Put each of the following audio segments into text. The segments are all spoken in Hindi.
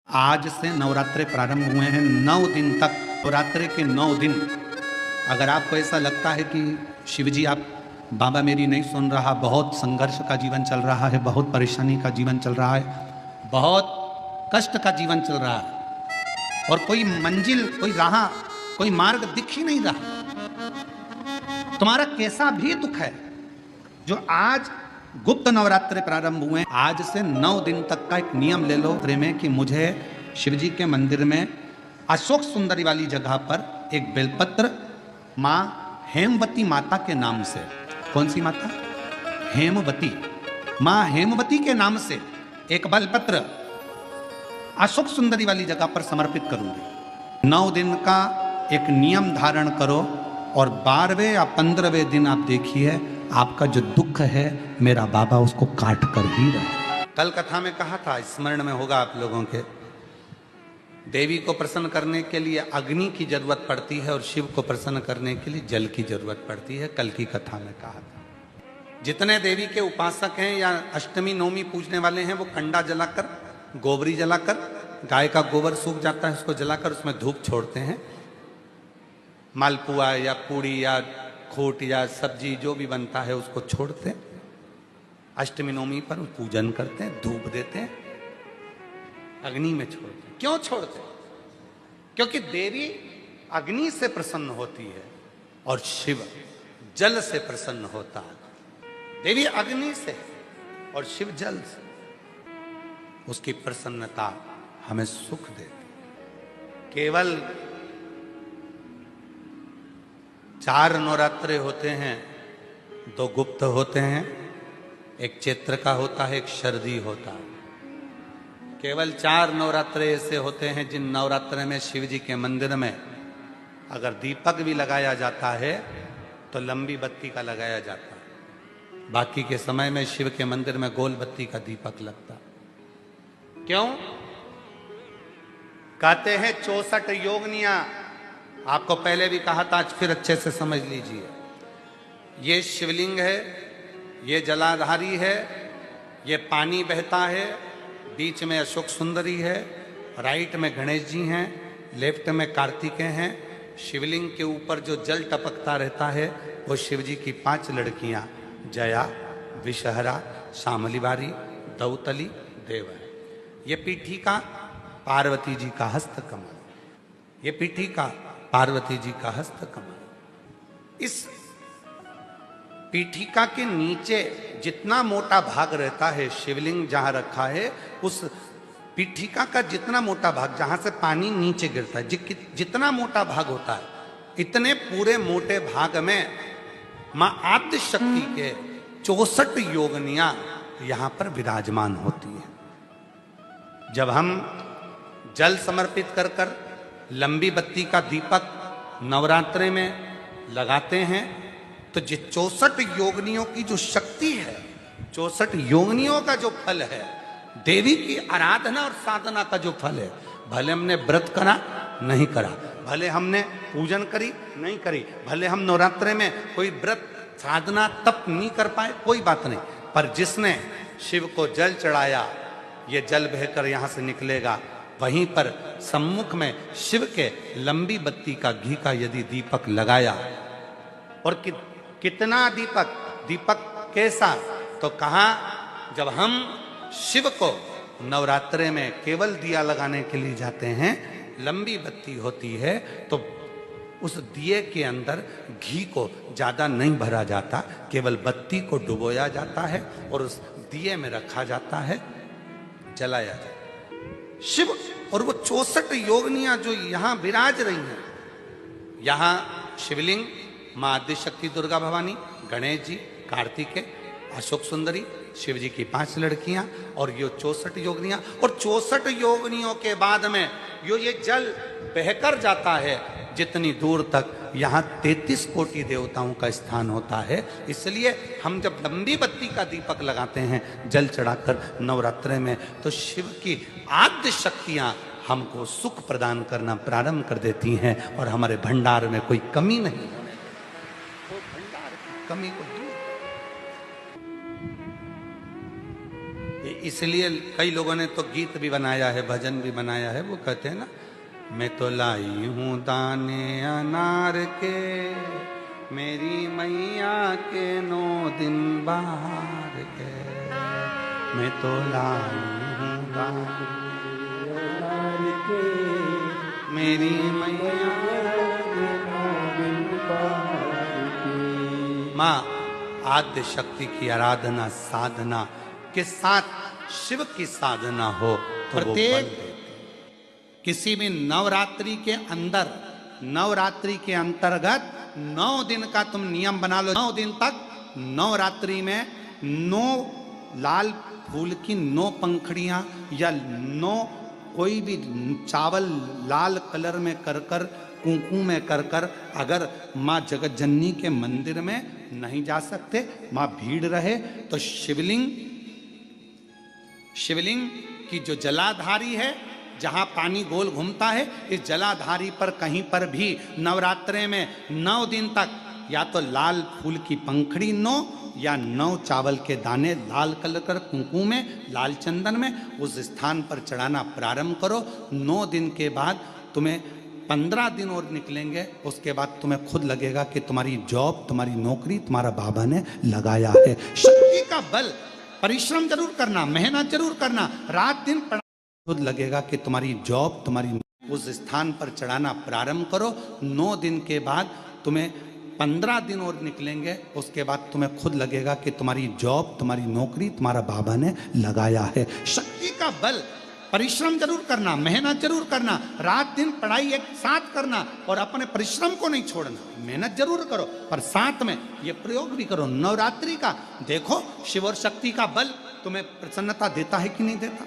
आज से नवरात्रे प्रारंभ हुए हैं। 9 दिन तक, नवरात्रे के 9 दिन, अगर आपको ऐसा लगता है कि शिवजी आप बाबा मेरी नहीं सुन रहा, बहुत संघर्ष का जीवन चल रहा है, बहुत परेशानी का जीवन चल रहा है, बहुत कष्ट का जीवन चल रहा है और कोई मंजिल, कोई राह, कोई मार्ग दिख ही नहीं रहा, तुम्हारा कैसा भी दुख है, जो आज गुप्त नवरात्रे प्रारंभ हुए, आज से 9 दिन तक का एक नियम ले लो में कि मुझे शिवजी के मंदिर में अशोक सुंदरी वाली जगह पर एक बेलपत्र माँ हेमवती माता के नाम से, कौन सी माता? हेमवती माँ हेमवती के नाम से एक बेलपत्र अशोक सुंदरी वाली जगह पर समर्पित करूंगी। 9 दिन का एक नियम धारण करो और 12वें या 15वें दिन आप देखिए आपका जो दुख है मेरा बाबा उसको काट कर ही रहे। कल कथा में कहा था, स्मरण में होगा आप लोगों के, देवी को प्रसन्न करने के लिए अग्नि की जरूरत पड़ती है और शिव को प्रसन्न करने के लिए जल की जरूरत पड़ती है। कल की कथा में कहा था जितने देवी के उपासक हैं या अष्टमी नवमी पूजने वाले हैं वो कंडा जलाकर, गोबरी जलाकर, गाय का गोबर सूख जाता है उसको जलाकर उसमें धूप छोड़ते हैं, मालपुआ या पूड़ी या खोट या सब्जी जो भी बनता है उसको छोड़ते हैं, अष्टमी नवमी पर पूजन करते हैं, धूप देते हैं, अग्नि में छोड़ते हैं। क्यों छोड़ते हैं? क्योंकि देवी अग्नि से प्रसन्न होती है और शिव जल से प्रसन्न होता है। देवी अग्नि से और शिव जल से, उसकी प्रसन्नता हमें सुख देती। केवल 4 नवरात्रे होते हैं, 2 गुप्त होते हैं, एक चैत्र का होता है, एक शरदी होता है। केवल 4 नवरात्रे ऐसे होते हैं जिन नवरात्रे में शिव जी के मंदिर में अगर दीपक भी लगाया जाता है तो लंबी बत्ती का लगाया जाता है, बाकी के समय में शिव के मंदिर में गोल बत्ती का दीपक लगता। क्यों? कहते हैं 64 योगनियां, आपको पहले भी कहा था, आज फिर अच्छे से समझ लीजिए। ये शिवलिंग है, ये जलाधारी है, ये पानी बहता है, बीच में अशोक सुंदरी है, राइट में गणेश जी हैं, लेफ्ट में कार्तिकेय हैं। शिवलिंग के ऊपर जो जल टपकता रहता है वो शिव जी की 5 लड़कियां जया, विषहरा, शामली बारी, दौतली, देव है। ये पीठिका पार्वती जी का हस्त कमल, ये पीठिका पार्वती जी का हस्त कमल। इस पीठिका के नीचे जितना मोटा भाग रहता है, शिवलिंग जहां रखा है उस पीठिका का जितना मोटा भाग, जहां से पानी नीचे गिरता है, जितना मोटा भाग होता है, इतने पूरे मोटे भाग में मां आद्य शक्ति के 64 योगनियां यहां पर विराजमान होती है। जब हम जल समर्पित कर कर लंबी बत्ती का दीपक नवरात्रे में लगाते हैं तो जो 64 योगनियों की जो शक्ति है, 64 योगनियों का जो फल है, देवी की आराधना और साधना का जो फल है, भले हमने व्रत करा नहीं करा, भले हमने पूजन करी नहीं करी, भले हम नवरात्रे में कोई व्रत साधना तप नहीं कर पाए, कोई बात नहीं, पर जिसने शिव को जल चढ़ाया, ये जल बहकर यहां से निकलेगा, वहीं पर सम्मुख में शिव के लंबी बत्ती का घी का यदि दीपक लगाया, और कितना दीपक, दीपक कैसा, तो कहा जब हम शिव को नवरात्रे में केवल दिया लगाने के लिए जाते हैं, लंबी बत्ती होती है तो उस दिए के अंदर घी को ज्यादा नहीं भरा जाता, केवल बत्ती को डुबोया जाता है और उस दिए में रखा जाता है, जलाया जाता है। शिव और वो 64 योगनियां जो यहां विराज रही हैं, यहां शिवलिंग मां आदिशक्ति दुर्गा भवानी, गणेश जी, कार्तिकेय, अशोक सुंदरी, शिव जी की 5 लड़कियां और ये 64 योगनियां, और 64 योगनियों के बाद में ये जल बहकर जाता है जितनी दूर तक, यहाँ 33 कोटि देवताओं का स्थान होता है। इसलिए हम जब लंबी बत्ती का दीपक लगाते हैं जल चढ़ाकर नवरात्रे में, तो शिव की आद्य शक्तियां हमको सुख प्रदान करना प्रारंभ कर देती हैं और हमारे भंडार में कोई कमी नहीं, तो भंडार की कमी को दूर। इसलिए कई लोगों ने तो गीत भी बनाया है, भजन भी बनाया है। वो कहते हैं ना, मैं तो लाई हूँ दाने अनार के, मेरी मैया के 9 दिन बाहर के। मैं तो लाई हूँ दाने अनार के, मेरी मैया के 9 दिन बाहर के। माँ आद्य शक्ति की आराधना साधना के साथ शिव की साधना हो तो प्रत्येक किसी भी नवरात्रि के अंदर, नवरात्रि के अंतर्गत 9 दिन का तुम नियम बना लो। 9 दिन तक नवरात्रि में 9 लाल फूल की 9 पंखड़ियां या 9 कोई भी चावल लाल कलर में कर कर, कुंकू में कर कर, अगर माँ जगत जननी के मंदिर में नहीं जा सकते, माँ भीड़ रहे तो शिवलिंग की जो जलाधारी है, जहां पानी गोल घूमता है, इस जलाधारी पर कहीं पर भी नवरात्रे में 9 दिन तक या तो लाल फूल की पंखड़ी 9 या 9 चावल के दाने लाल कलर कर कुंकू में, लाल चंदन में उस स्थान पर चढ़ाना प्रारंभ करो। 9 दिन के बाद तुम्हें 15 दिन और निकलेंगे, उसके बाद तुम्हें खुद लगेगा कि तुम्हारी जॉब, तुम्हारी नौकरी तुम्हारा बाबा ने लगाया है। शक्ति का बल, परिश्रम जरूर करना, मेहनत जरूर करना, रात दिन खुद लगेगा कि तुम्हारी जॉब, तुम्हारी उस स्थान पर चढ़ाना प्रारंभ करो। 9 दिन के बाद तुम्हें 15 दिन और निकलेंगे, उसके बाद तुम्हें खुद लगेगा कि तुम्हारी जॉब, तुम्हारी नौकरी तुम्हारा बाबा ने लगाया है। शक्ति का बल, परिश्रम जरूर करना, मेहनत जरूर करना, रात दिन पढ़ाई एक साथ करना और अपने परिश्रम को नहीं छोड़ना। मेहनत जरूर करो पर साथ में ये प्रयोग भी करो नवरात्रि का। देखो शिव और शक्ति का बल तुम्हें प्रसन्नता देता है कि नहीं देता।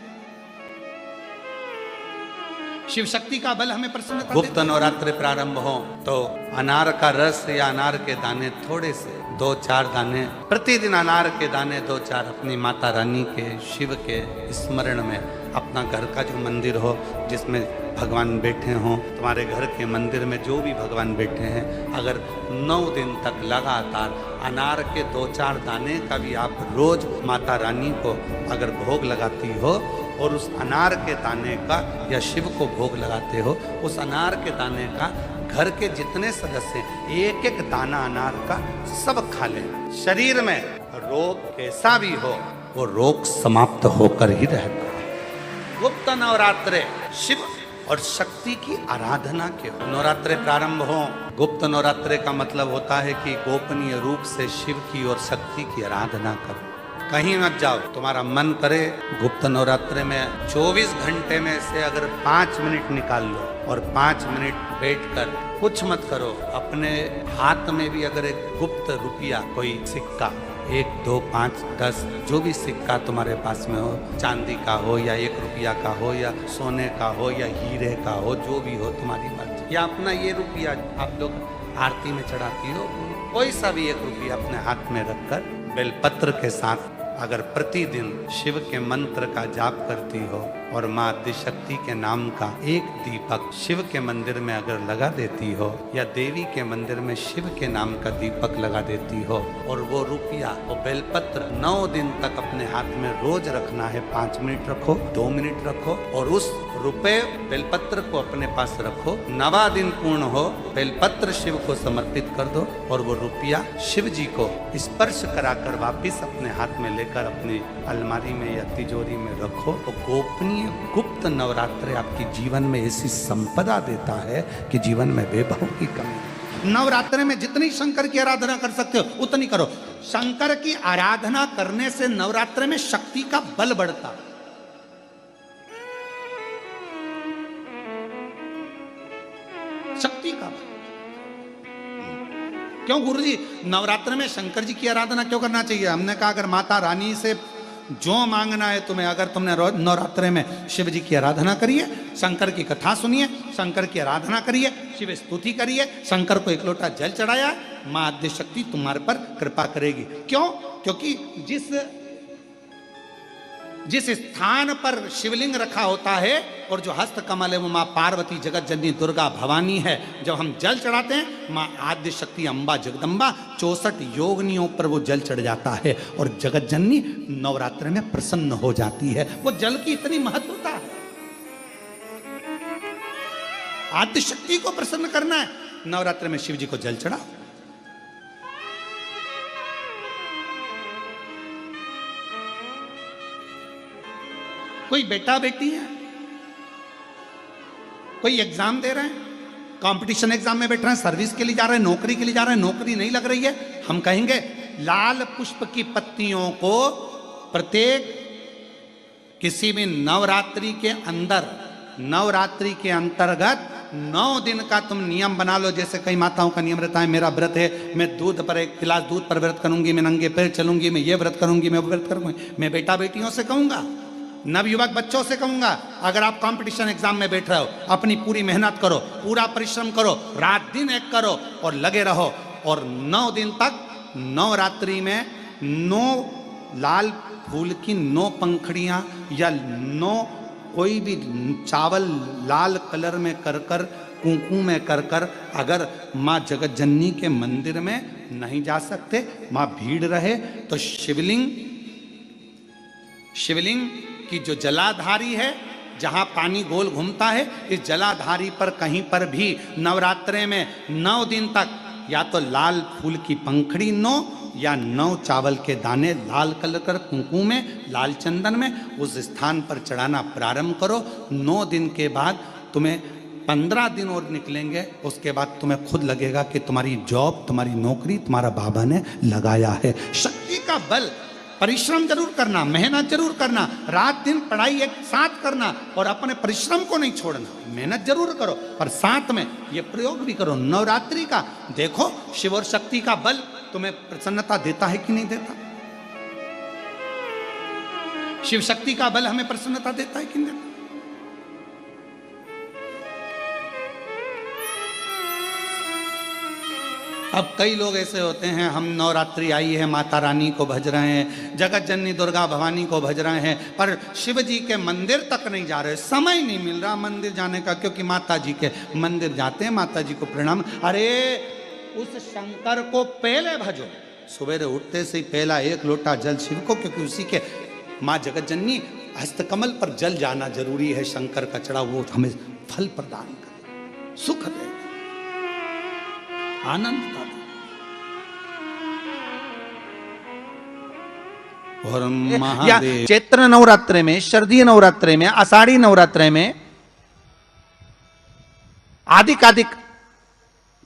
शिव शक्ति का बल हमें प्रसन्नता। गुप्त नवरात्रि प्रारंभ हो तो अनार का रस या अनार के दाने थोड़े से 2-4 दाने प्रतिदिन, अनार के दाने 2-4 अपनी माता रानी के, शिव के स्मरण में, अपना घर का जो मंदिर हो जिसमें भगवान बैठे हों, तुम्हारे घर के मंदिर में जो भी भगवान बैठे हैं, अगर 9 दिन तक लगातार अनार के 2-4 दाने का भी आप रोज माता रानी को अगर भोग लगाती हो और उस अनार के दाने का या शिव को भोग लगाते हो, उस अनार के दाने का घर के जितने सदस्य एक एक दाना अनार का सब खा लें, शरीर में रोग कैसा भी हो वो रोग समाप्त होकर ही रहता है। गुप्त नवरात्रे शिव और शक्ति की आराधना के नवरात्रे प्रारंभ हो। गुप्त नवरात्रे का मतलब होता है कि गोपनीय रूप से शिव की और शक्ति की आराधना करो, कहीं मत जाओ। तुम्हारा मन करे गुप्त नवरात्रे में 24 घंटे में से अगर 5 मिनट निकाल लो और 5 मिनट बैठकर कुछ मत करो, अपने हाथ में भी अगर एक गुप्त रुपया, कोई सिक्का, 1, 2, 5, 10 जो भी सिक्का तुम्हारे पास में हो, चांदी का हो या 1 रुपया का हो या सोने का हो या हीरे का हो, जो भी हो तुम्हारी मर्जी, या अपना ये रुपया आप लोग आरती में चढ़ाती हो, कोई सा भी 1 रुपया अपने हाथ में रखकर बेलपत्र के साथ अगर प्रतिदिन शिव के मंत्र का जाप करती हो और माँ आदिशक्ति के नाम का एक दीपक शिव के मंदिर में अगर लगा देती हो या देवी के मंदिर में शिव के नाम का दीपक लगा देती हो और वो रुपया, वो बेलपत्र 9 दिन तक अपने हाथ में रोज रखना है। 5 मिनट रखो, 2 मिनट रखो और उस रुपए बेलपत्र को अपने पास रखो। 9वां दिन पूर्ण हो, बेलपत्र शिव को समर्पित कर दो और वो रुपया शिव जी को स्पर्श कराकर वापिस अपने हाथ में लेकर अपनी अलमारी में या तिजोरी में रखो। तो गोपनीय गुप्त नवरात्रि आपके जीवन में ऐसी संपदा देता है कि जीवन में वैभव की कमी। नवरात्रि में जितनी शंकर की आराधना कर सकते हो उतनी करो। शंकर की आराधना करने से नवरात्रि में शक्ति का बल बढ़ता। शक्ति का बल क्यों गुरुजी नवरात्र में शंकर जी की आराधना क्यों करना चाहिए? हमने कहा अगर माता रानी से जो मांगना है तुम्हें, अगर तुमने नवरात्रे में शिव जी की आराधना करिए, शंकर की कथा सुनिए, शंकर की आराधना करिए, शिव स्तुति करिए, शंकर को 1 लोटा जल चढ़ाया, माँ आद्यशक्ति तुम्हारे पर कृपा करेगी। क्यों? क्योंकि जिस स्थान पर शिवलिंग रखा होता है और जो हस्त कमल है वो माँ पार्वती जगत जननी दुर्गा भवानी है। जब हम जल चढ़ाते हैं माँ आद्य शक्ति अम्बा जगदम्बा 64 योगिनियों पर वो जल चढ़ जाता है और जगत जननी नवरात्र में प्रसन्न हो जाती है। वो जल की इतनी महत्वता है। आद्य शक्ति को प्रसन्न करना है, नवरात्र में शिव जी को जल चढ़ाओ। कोई बेटा बेटी है, कोई एग्जाम दे रहे हैं, कंपटीशन एग्जाम में बैठ रहे हैं, सर्विस के लिए जा रहे हैं, नौकरी के लिए जा रहे हैं, नौकरी नहीं लग रही है, हम कहेंगे लाल पुष्प की पत्तियों को प्रत्येक किसी भी नवरात्रि के अंदर, नवरात्रि के अंतर्गत 9 दिन का तुम नियम बना लो। जैसे कई माताओं का नियम रहता है, मेरा व्रत है, मैं दूध पर 1 गिलास दूध पर व्रत करूंगी, मैं नंगे पैर चलूंगी, मैं ये व्रत करूंगी, मैं वो व्रत करूंगी। मैं बेटा बेटियों से कहूंगा, नवयुवक बच्चों से कहूंगा, अगर आप कंपटीशन एग्जाम में बैठ रहे हो, अपनी पूरी मेहनत करो, पूरा परिश्रम करो, रात दिन एक करो और लगे रहो। और 9 दिन तक नवरात्रि में 9 लाल फूल की 9 पंखड़ियां या 9 कोई भी चावल लाल कलर में कर कर, कुंकू में कर कर, अगर माँ जगत जननी के मंदिर में नहीं जा सकते, माँ भीड़ रहे तो शिवलिंग की जो जलाधारी है, जहां पानी गोल घूमता है, इस जलाधारी पर कहीं पर भी नवरात्रे में 9 दिन तक या तो लाल फूल की पंखड़ी 9 या 9 चावल के दाने लाल कलर कर कुंकू में, लाल चंदन में उस स्थान पर चढ़ाना प्रारंभ करो। 9 दिन के बाद तुम्हें 15 दिन और निकलेंगे, उसके बाद तुम्हें खुद लगेगा कि तुम्हारी जॉब, तुम्हारी नौकरी तुम्हारा बाबा ने लगाया है। शक्ति का बल, परिश्रम जरूर करना, मेहनत जरूर करना, रात दिन पढ़ाई एक साथ करना और अपने परिश्रम को नहीं छोड़ना। मेहनत जरूर करो पर साथ में ये प्रयोग भी करो नवरात्रि का। देखो शिव और शक्ति का बल तुम्हें प्रसन्नता देता है कि नहीं देता। शिव शक्ति का बल हमें प्रसन्नता देता है कि नहीं देता। अब कई लोग ऐसे होते हैं, हम नवरात्रि आई है, माता रानी को भज रहे हैं, जगत जननी दुर्गा भवानी को भज रहे हैं, पर शिव जी के मंदिर तक नहीं जा रहे, समय नहीं मिल रहा मंदिर जाने का, क्योंकि माता जी के मंदिर जाते हैं, माता जी को प्रणाम। अरे उस शंकर को पहले भजो, सवेरे उठते से ही पहला 1 लोटा जल शिव को, क्योंकि उसी के माँ जगत जननी हस्तकमल पर जल जाना जरूरी है। शंकर का चढ़ा वो हमें फल प्रदान करे, सुख दे, आनंद का। और महादेव चैत्र नवरात्रे में, शरदीय नवरात्रे में, आषाढ़ी नवरात्रे में, आदिक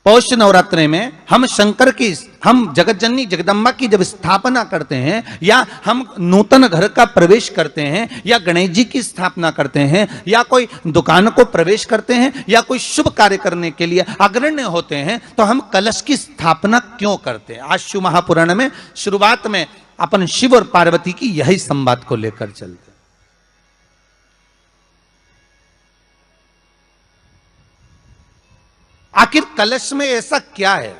पौष नवरात्रे में हम शंकर की, हम जगत जननी जगदम्बा की जब स्थापना करते हैं, या हम नूतन घर का प्रवेश करते हैं, या गणेश जी की स्थापना करते हैं, या कोई दुकान को प्रवेश करते हैं, या कोई शुभ कार्य करने के लिए अग्रण्य होते हैं, तो हम कलश की स्थापना क्यों करते हैं। आज शिव महापुराण में शुरुआत में अपन शिव और पार्वती की यही संवाद को लेकर चलते। आखिर कलश में ऐसा क्या है,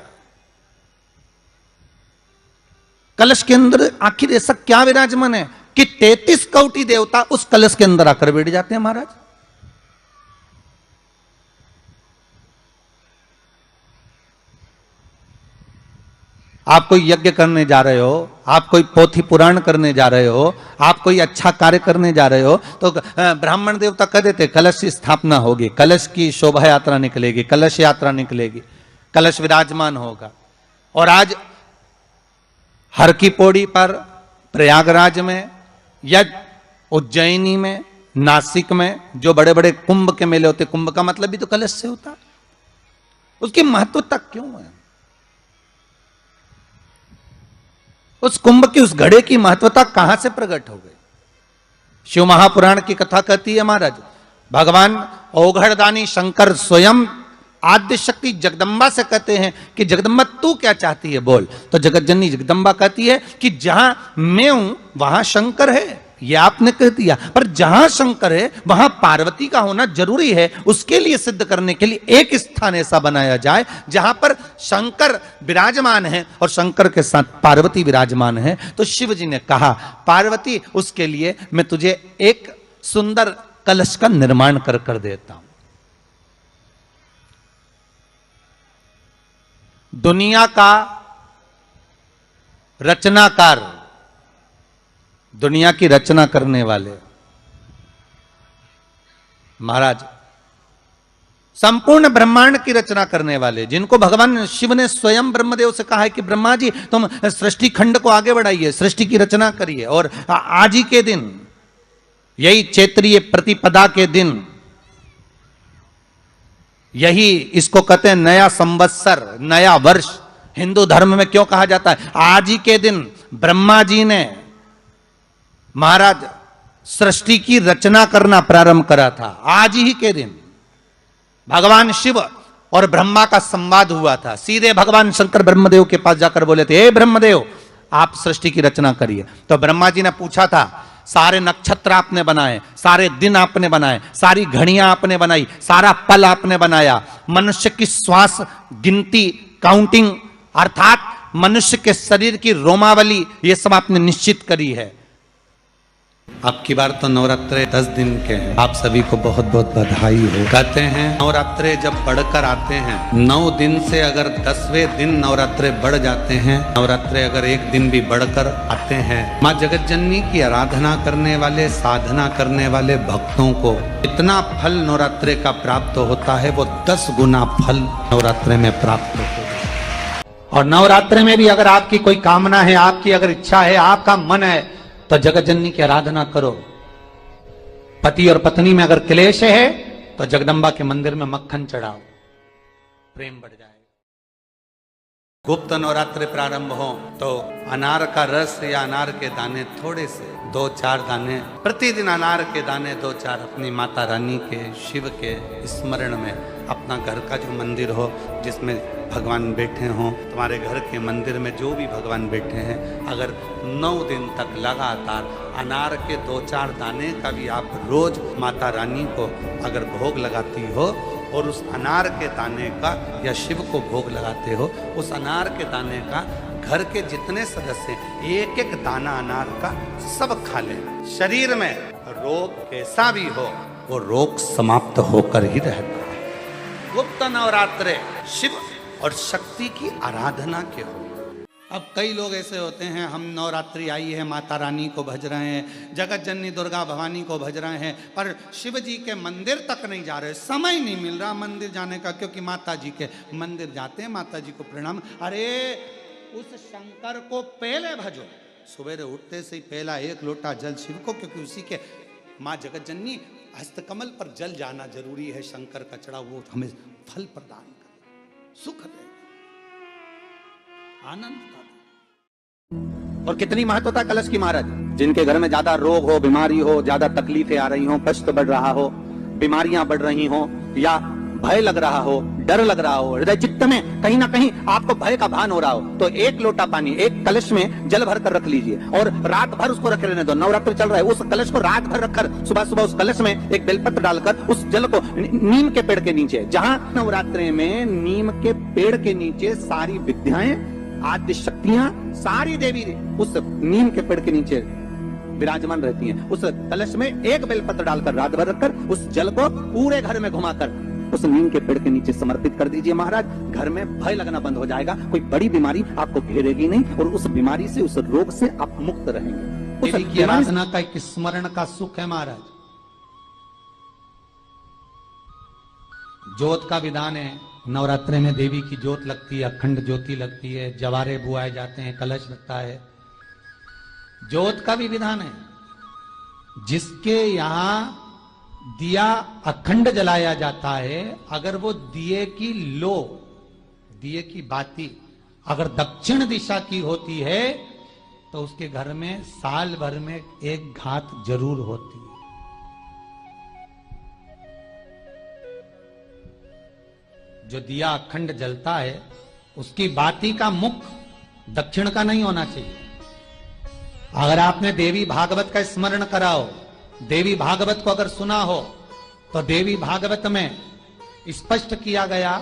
कलश के अंदर आखिर ऐसा क्या विराजमान है कि 33 कोटि देवता उस कलश के अंदर आकर बैठ जाते हैं। महाराज आप कोई यज्ञ करने जा रहे हो, आप कोई पोथी पुराण करने जा रहे हो, आप कोई अच्छा कार्य करने जा रहे हो, तो ब्राह्मण देवता कह देते कलश की स्थापना होगी, कलश की शोभा यात्रा निकलेगी, कलश यात्रा निकलेगी, कलश विराजमान होगा। और आज हर की पौड़ी पर, प्रयागराज में या उज्जैनी में, नासिक में जो बड़े बड़े कुंभ के मेले होते, कुंभ का मतलब भी तो कलश से होता, उसकी महत्वता क्यों है? उस कुंभ की, उस घड़े की महत्वता कहां से प्रकट हो गई? शिव महापुराण की कथा कहती है महाराज, भगवान ओघड़दानी शंकर स्वयं आद्य शक्ति जगदम्बा से कहते हैं कि जगदम्बा तू क्या चाहती है बोल। तो जगत जननी जगदम्बा कहती है कि जहां मैं हूं वहां शंकर है, ये आपने कह दिया, पर जहां शंकर है वहां पार्वती का होना जरूरी है। उसके लिए सिद्ध करने के लिए एक स्थान ऐसा बनाया जाए जहां पर शंकर विराजमान है और शंकर के साथ पार्वती विराजमान है। तो शिव जी ने कहा पार्वती, उसके लिए मैं तुझे एक सुंदर कलश का निर्माण कर देता हूं। दुनिया का रचनाकार, दुनिया की रचना करने वाले महाराज, संपूर्ण ब्रह्मांड की रचना करने वाले, जिनको भगवान शिव ने स्वयं ब्रह्मदेव से कहा है कि ब्रह्मा जी तुम सृष्टि खंड को आगे बढ़ाइए, सृष्टि की रचना करिए। और आज ही के दिन, यही चैत्रीय प्रतिपदा के दिन, यही इसको कहते हैं नया संवत्सर, नया वर्ष। हिंदू धर्म में क्यों कहा जाता है? आज ही के दिन ब्रह्मा जी ने महाराज सृष्टि की रचना करना प्रारंभ करा था। आज ही के दिन भगवान शिव और ब्रह्मा का संवाद हुआ था। सीधे भगवान शंकर ब्रह्मदेव के पास जाकर बोले थे, हे ब्रह्मदेव आप सृष्टि की रचना करिए। तो ब्रह्मा जी ने पूछा था, सारे नक्षत्र आपने बनाए, सारे दिन आपने बनाए, सारी घड़ियां आपने बनाई, सारा पल आपने बनाया, मनुष्य की श्वास गिनती, काउंटिंग, अर्थात मनुष्य के शरीर की रोमावली, ये सब आपने निश्चित करी है। अब की बार तो नवरात्रे 10 दिन के हैं। आप सभी को बहुत बहुत बधाई हो। कहते हैं नवरात्रे जब बढ़कर आते हैं, 9 दिन से अगर 10वें दिन नवरात्रे बढ़ जाते हैं, नवरात्रे अगर एक दिन भी बढ़कर आते हैं, माँ जगत जननी की आराधना करने वाले, साधना करने वाले भक्तों को इतना फल नवरात्रे का प्राप्त होता है, वो 10 गुना फल नवरात्रे में प्राप्त होता है। और नवरात्रे में भी अगर आपकी कोई कामना है, आपकी अगर इच्छा है, आपका मन है, तो जगत जननी की आराधना करो। पति और पत्नी में अगर क्लेश है तो जगदम्बा के मंदिर में मक्खन चढ़ाओ, प्रेम बढ़ जाएगा। गुप्त नवरात्रि प्रारंभ हो तो अनार का रस या अनार के दाने थोड़े से 2-4 दाने प्रतिदिन, अनार के दाने 2-4 अपनी माता रानी के, शिव के स्मरण में, अपना घर का जो मंदिर हो जिसमें भगवान बैठे हों, तुम्हारे घर के मंदिर में जो भी भगवान बैठे हैं, अगर 9 दिन तक लगातार अनार के 2-4 दाने का भी आप रोज माता रानी को अगर भोग लगाती हो, और उस अनार के दाने का या शिव को भोग लगाते हो, उस अनार के दाने का घर के जितने सदस्य एक एक दाना अनार का सब खा लें, शरीर में रोग कैसा भी हो वो रोग समाप्त होकर ही रहता है। गुप्त नवरात्रे शिव और शक्ति की आराधना के हो। अब कई लोग ऐसे होते हैं, हम नवरात्रि आई है, माता रानी को भज रहे हैं, जगत जननी दुर्गा भवानी को भज रहे हैं, पर शिव जी के मंदिर तक नहीं जा रहे, समय नहीं मिल रहा मंदिर जाने का, क्योंकि माता जी के मंदिर जाते हैं, माता जी को प्रणाम। अरे उस शंकर को पहले भजो, सवेरे उठते से ही पहला 1 लोटा जल शिव को, क्योंकि उसी के माँ जगत जननी हस्तकमल पर जल जाना जरूरी है, शंकर का चढ़ा, वो हमें फल प्रदान करे, सुख दे, आनंद। और कितनी महत्वता कलश की महाराज, जिनके घर में ज्यादा रोग हो, बीमारी हो, ज्यादा तकलीफें आ रही हो, कष्ट बढ़ रहा हो, बीमारियां बढ़ रही हो, या भय लग रहा हो, डर लग रहा हो, हृदय चित्त में कहीं ना कहीं आपको भय का भान हो रहा हो, तो 1 लोटा पानी एक कलश में जल भर कर रख लीजिए और रात भर उसको रख रहने दो। नवरात्र चल रहा है, उस कलश को रात भर रखकर सुबह सुबह उस कलश में एक बेलपत्र डालकर उस जल को नीम के पेड़ के नीचे, जहां नवरात्रि में नीम के पेड़ के नीचे सारी विद्याएं, आदि शक्तियां, सारी देवी उस नीम के पेड़ के नीचे विराजमान रहती हैं। उस कलश में एक बेलपत्र डालकर रात भर रखकर उस जल को पूरे घर में घुमाकर उस नीम के पेड़ के नीचे समर्पित कर दीजिए महाराज। घर में भय लगना बंद हो जाएगा, कोई बड़ी बीमारी आपको घेरेगी नहीं, और उस बीमारी से, उस रोग से आप मुक्त रहेंगे। देवी की आराधना का एक स्मरण का सुख है महाराज। ज्योत का विधान है, नवरात्रि में देवी की ज्योत लगती है, अखंड ज्योति लगती है, जवारे बुआए जाते हैं, कलश लगता है। ज्योत का भी विधान है, जिसके यहाँ दिया अखंड जलाया जाता है, अगर वो दिए की लो, दिए की बाती अगर दक्षिण दिशा की होती है, तो उसके घर में साल भर में एक घात जरूर होती है। जो दिया अखंड जलता है, उसकी बाती का मुख दक्षिण का नहीं होना चाहिए। अगर आपने देवी भागवत का स्मरण कराओ, देवी भागवत को अगर सुना हो, तो देवी भागवत में स्पष्ट किया गया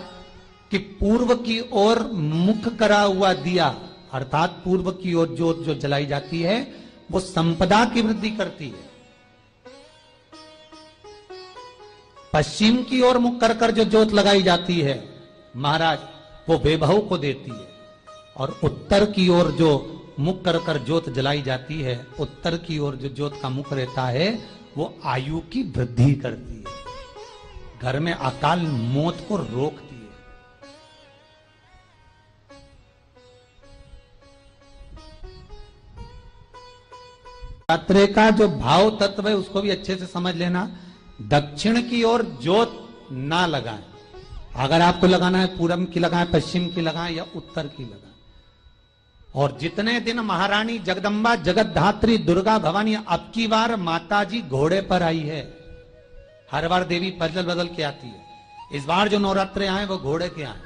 कि पूर्व की ओर मुख करा हुआ दिया, अर्थात पूर्व की ओर ज्योत जो जलाई जाती है, वो संपदा की वृद्धि करती है। पश्चिम की ओर मुख कर कर जो ज्योत लगाई जाती है महाराज, वो वैभव को देती है। और उत्तर की ओर जो मुख कर कर ज्योत जलाई जाती है, उत्तर की ओर जो ज्योत का मुख रहता है, वो आयु की वृद्धि करती है, घर में अकाल मौत को रोकती है। यात्रे का जो भाव तत्व है उसको भी अच्छे से समझ लेना। दक्षिण की ओर ज्योत ना लगाएं। अगर आपको लगाना है पूरब की लगाएं, पश्चिम की लगाएं या उत्तर की लगाएं। और जितने दिन महारानी जगदम्बा जगत धात्री दुर्गा भवानी, अब की बार माता जी घोड़े पर आई है। हर बार देवी बदल बदल के आती है, इस बार जो नवरात्रे आए वो घोड़े के आए।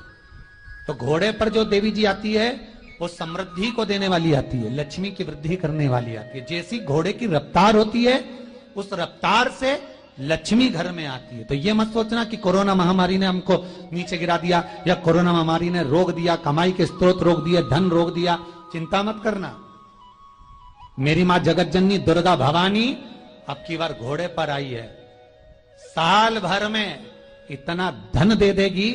तो घोड़े पर जो देवी जी आती है वो समृद्धि को देने वाली आती है, लक्ष्मी की वृद्धि करने वाली आती है। जैसी घोड़े की रफ्तार होती है उस रफ्तार से लक्ष्मी घर में आती है। तो ये मत सोचना कि कोरोना महामारी ने हमको नीचे गिरा दिया या कोरोना महामारी ने रोक दिया, कमाई के स्रोत रोक दिए, धन रोक दिया। चिंता मत करना। मेरी मां जगत जननी दुर्गा भवानी अब की बार घोड़े पर आई है। साल भर में इतना धन दे देगी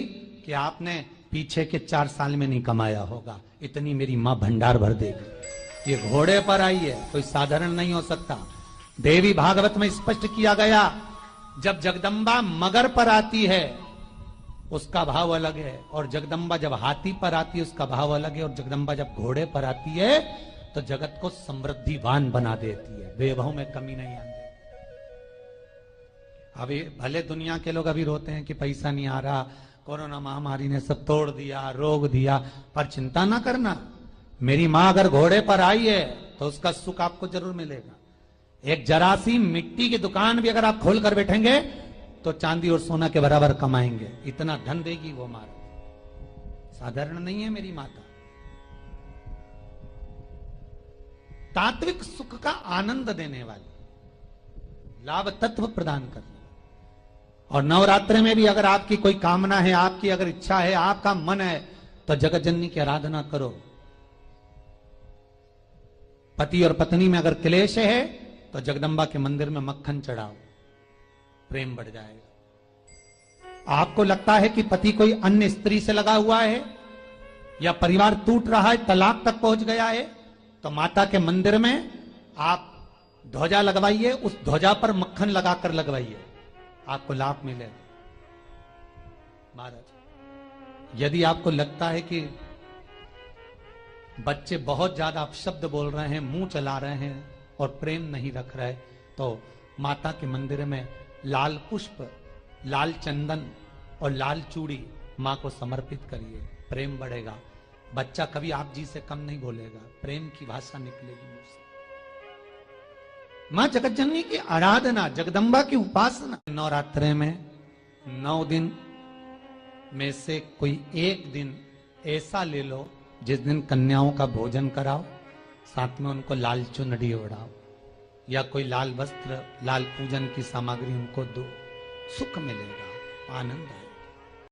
कि आपने पीछे के 4 साल में नहीं कमाया होगा। इतनी मेरी मां भंडार भर देगी। ये घोड़े पर आई है, कोई साधारण नहीं हो सकता। देवी भागवत में स्पष्ट किया गया, जब जगदम्बा मगर पर आती है उसका भाव अलग है, और जगदम्बा जब हाथी पर आती है उसका भाव अलग है, और जगदम्बा जब घोड़े पर आती है तो जगत को समृद्धिवान बना देती है, वैभव में कमी नहीं आती। अभी भले दुनिया के लोग अभी रोते हैं कि पैसा नहीं आ रहा, कोरोना महामारी ने सब तोड़ दिया, रोक दिया, पर चिंता ना करना। मेरी मां अगर घोड़े पर आई है तो उसका सुख आपको जरूर मिलेगा। एक जरा सी मिट्टी की दुकान भी अगर आप खोल कर बैठेंगे तो चांदी और सोना के बराबर कमाएंगे, इतना धन देगी वो मारा। साधारण नहीं है मेरी माता। तात्विक सुख का आनंद देने वाली, लाभ तत्व प्रदान करने। और नवरात्रि में भी अगर आपकी कोई कामना है, आपकी अगर इच्छा है, आपका मन है, तो जगत जननी की आराधना करो। पति और पत्नी में अगर क्लेश है तो जगदम्बा के मंदिर में मक्खन चढ़ाओ, प्रेम बढ़ जाएगा। आपको लगता है कि पति कोई अन्य स्त्री से लगा हुआ है या परिवार टूट रहा है, तलाक तक पहुंच गया है, तो माता के मंदिर में आप ध्वजा लगवाइए, उस ध्वजा पर मक्खन लगाकर लगवाइए, आपको लाभ मिलेगा। महाराज, यदि आपको लगता है कि बच्चे बहुत ज्यादा अपशब्द बोल रहे हैं, मुंह चला रहे हैं और प्रेम नहीं रख रहे, तो माता के मंदिर में लाल पुष्प, लाल चंदन और लाल चूड़ी मां को समर्पित करिए, प्रेम बढ़ेगा। बच्चा कभी आप जी से कम नहीं बोलेगा, प्रेम की भाषा निकलेगी मुंह से। मां जगत जननी की आराधना, जगदम्बा की उपासना। नवरात्रे में 9 दिन में से कोई एक दिन ऐसा ले लो जिस दिन कन्याओं का भोजन कराओ, साथ में उनको लाल चुनरी ओढ़ाओ या कोई लाल वस्त्र, लाल पूजन की सामग्री उनको दो, सुख मिलेगा, आनंद आएगा।